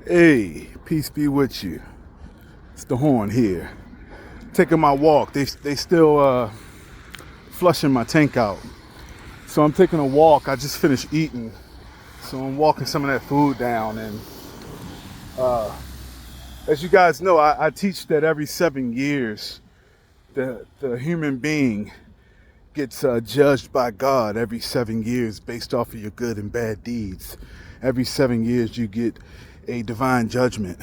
Hey, peace be with you. It's the Horn here. Taking my walk. They still flushing my tank out. So I'm taking a walk. I just finished eating. So I'm walking some of that food down. And as you guys know, I teach that every 7 years, the human being gets judged by God every 7 years based off of your good and bad deeds. Every 7 years you get a divine judgment.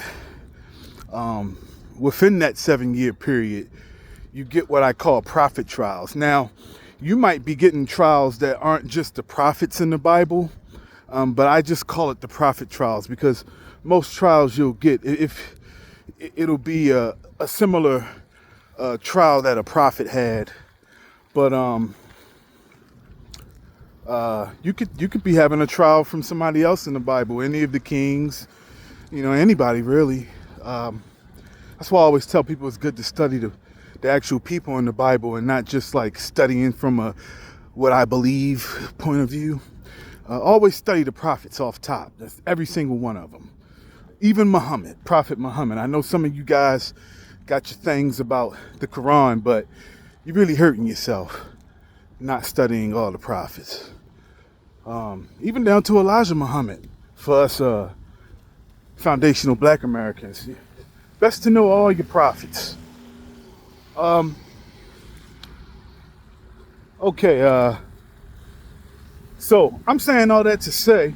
Within that 7 year period, you get what I call prophet trials. Now, you might be getting trials that aren't just the prophets in the Bible, but I just call it the prophet trials because most trials you'll get, if it'll be a similar trial that a prophet had, but you could be having a trial from somebody else in the Bible, any of the kings, anybody really. That's why I always tell people it's good to study the actual people in the Bible and not just like studying from a what I believe point of view. Always study the prophets off top. That's every single one of them. Even Muhammad, Prophet Muhammad. I know some of you guys got your things about the Quran, but you're really hurting yourself not studying all the prophets. Even down to Elijah Muhammad for us foundational Black Americans. Best to know all your prophets. Okay, so I'm saying all that to say,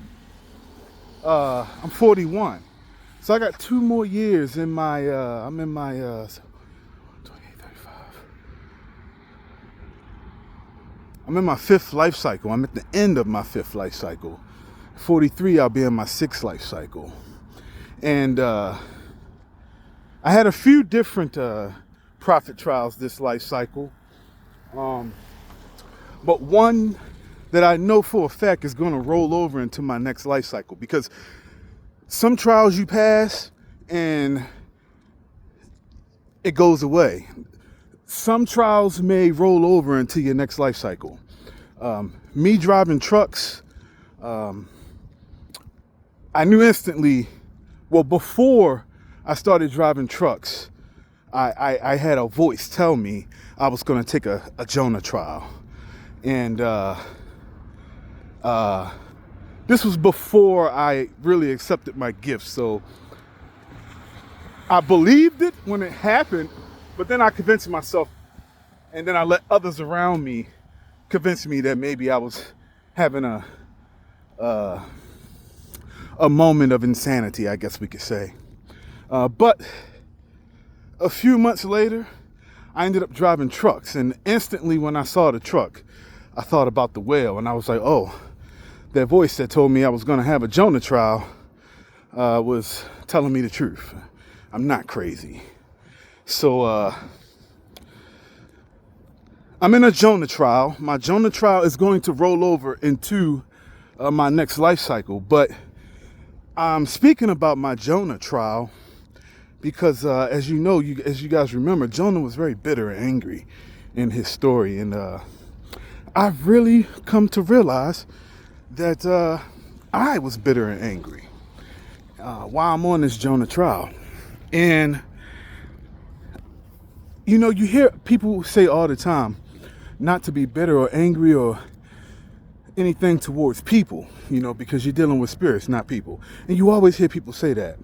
I'm 41. So I got 2 more years in my, I'm in my, 28, 35. I'm in my 5th life cycle. I'm at the end of my 5th life cycle. 43, I'll be in my 6th life cycle. And I had a few different prophet trials this life cycle. But one that I know for a fact is going to roll over into my next life cycle, because some trials you pass and it goes away. Some trials may roll over into your next life cycle. Me driving trucks, I knew instantly, well, before I started driving trucks, I had a voice tell me I was going to take a Jonah trial. And this was before I really accepted my gift. So I believed it when it happened, but then I convinced myself, and then I let others around me convince me that maybe I was having a moment of insanity, I guess we could say. But a few months later, I ended up driving trucks, and instantly when I saw the truck, I thought about the whale, and I was like, oh, that voice that told me I was going to have a Jonah trial was telling me the truth. I'm not crazy. So I'm in a Jonah trial. My Jonah trial is going to roll over into my next life cycle, but I'm speaking about my Jonah trial because as you know, as you guys remember, Jonah was very bitter and angry in his story, and I've really come to realize that I was bitter and angry while I'm on this Jonah trial. And you hear people say all the time not to be bitter or angry or anything towards people, because you're dealing with spirits, not people. And you always hear people say that.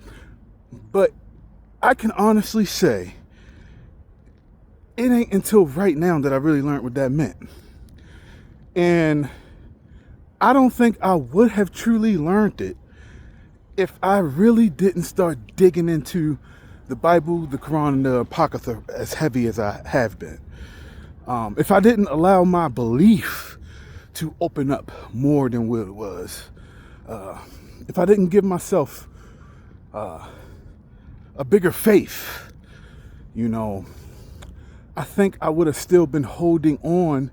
But I can honestly say it ain't until right now that I really learned what that meant. And I don't think I would have truly learned it if I really didn't start digging into the Bible, the Quran, and the Apocrypha as heavy as I have been. If I didn't allow my belief to open up more than what it was. If I didn't give myself a bigger faith, I think I would have still been holding on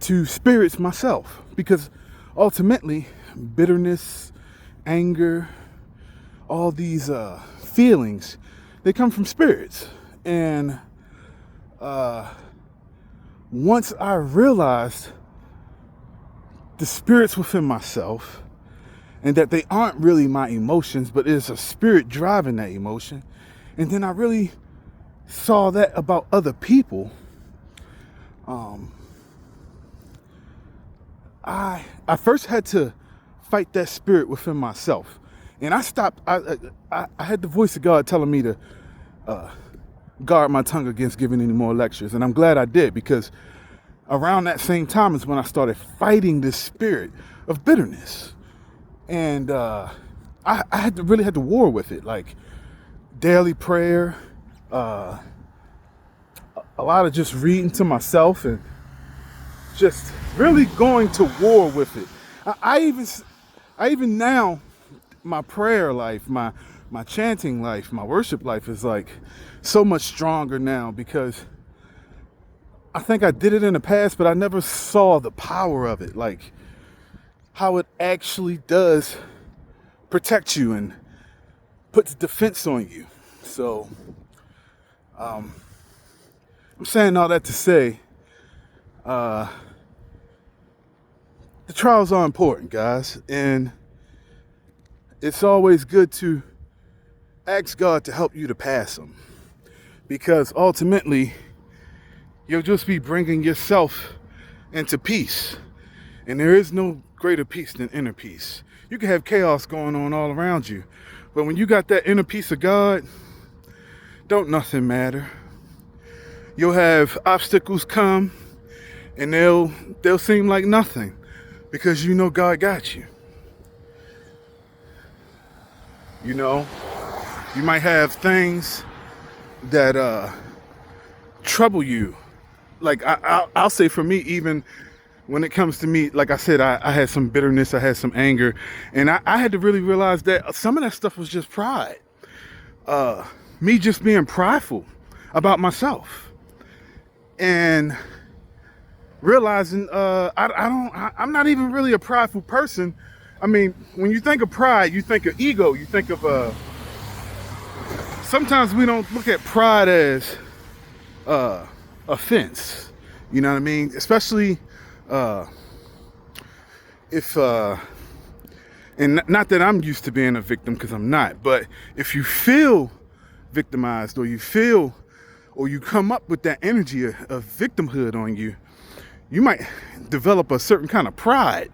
to spirits myself, because ultimately bitterness, anger, all these feelings, they come from spirits. And once I realized the spirits within myself and that they aren't really my emotions, but it's a spirit driving that emotion. And then I really saw that about other people. I first had to fight that spirit within myself, and I stopped. I had the voice of God telling me to guard my tongue against giving any more lectures, and I'm glad I did, because around that same time is when I started fighting this spirit of bitterness, and I really had to war with it, like daily prayer, a lot of just reading to myself and just really going to war with it. I even now, my prayer life, my chanting life, my worship life is like so much stronger now, because I think I did it in the past, but I never saw the power of it, like how it actually does protect you and puts defense on you. So I'm saying all that to say, the trials are important, guys, and it's always good to ask God to help you to pass them, because ultimately you'll just be bringing yourself into peace, and there is no greater peace than inner peace. You can have chaos going on all around you, but when you got that inner peace of God, don't nothing matter. You'll have obstacles come, and they'll seem like nothing, because you know God got you. You know, you might have things that trouble you. Like I'll say, for me, even when it comes to me, like I said, I had some bitterness, I had some anger, and I had to really realize that some of that stuff was just pride. Me just being prideful about myself, and realizing I'm not even really a prideful person. I mean, when you think of pride, you think of ego, you think of sometimes we don't look at pride as offense. You know what I mean? Especially if and not that I'm used to being a victim, because I'm not, but if you feel victimized, or you come up with that energy of victimhood on you, you might develop a certain kind of pride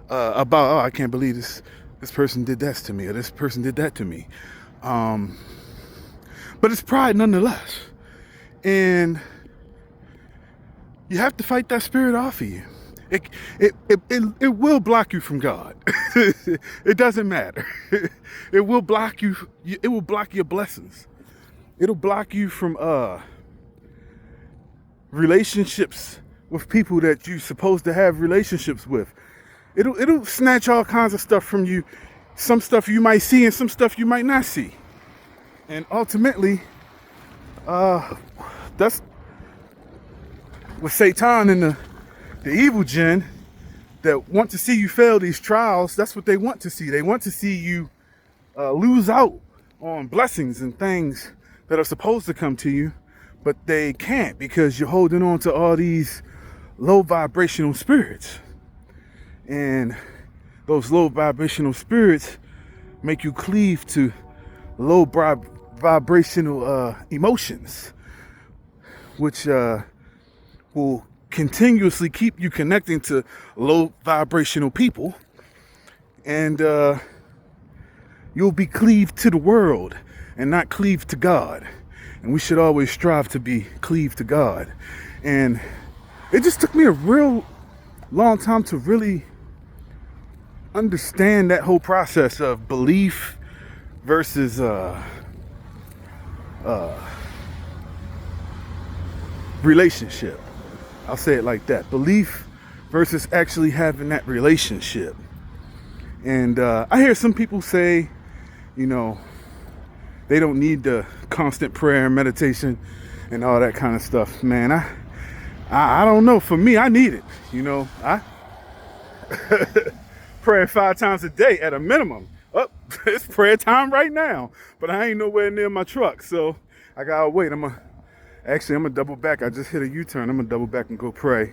about, oh, I can't believe this person did that to me, or this person did that to me. But it's pride nonetheless. And you have to fight that spirit off of you. It will block you from God. It doesn't matter. It will block you. It will block your blessings. It'll block you from relationships with people that you're supposed to have relationships with. It'll snatch all kinds of stuff from you. Some stuff you might see and some stuff you might not see. And ultimately, that's with Satan and the evil gen that want to see you fail these trials. That's what they want to see. They want to see you lose out on blessings and things that are supposed to come to you, but they can't, because you're holding on to all these low vibrational spirits. And those low vibrational spirits make you cleave to low vibrational emotions, which will continuously keep you connecting to low vibrational people, and you'll be cleaved to the world and not cleaved to God. And we should always strive to be cleaved to God. And it just took me a real long time to really understand that whole process of belief versus relationship. I'll say it like that. Belief versus actually having that relationship. And I hear some people say, you know, they don't need the constant prayer and meditation and all that kind of stuff. Man, I don't know. For me, I need it. You know, I pray 5 times a day at a minimum. Oh, it's prayer time right now, but I ain't nowhere near my truck, so I gotta wait. I'm gonna double back. I just hit a U-turn. I'm gonna double back and go pray.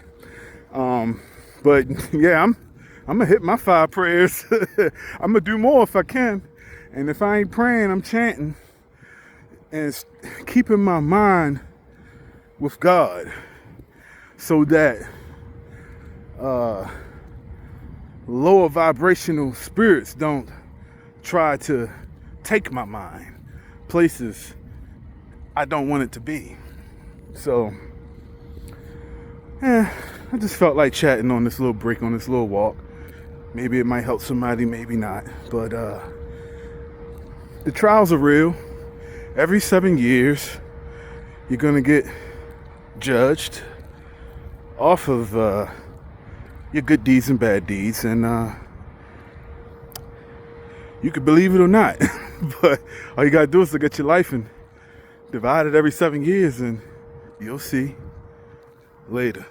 But yeah, I'm gonna hit my 5 prayers. I'm gonna do more if I can. And if I ain't praying, I'm chanting and keeping my mind with God so that lower vibrational spirits don't try to take my mind places I don't want it to be. So, I just felt like chatting on this little break, on this little walk. Maybe it might help somebody, maybe not. But the trials are real. Every 7 years, you're gonna get judged off of your good deeds and bad deeds, and you can believe it or not. But all you gotta do is look at your life and divide it every 7 years, and you'll see. Later.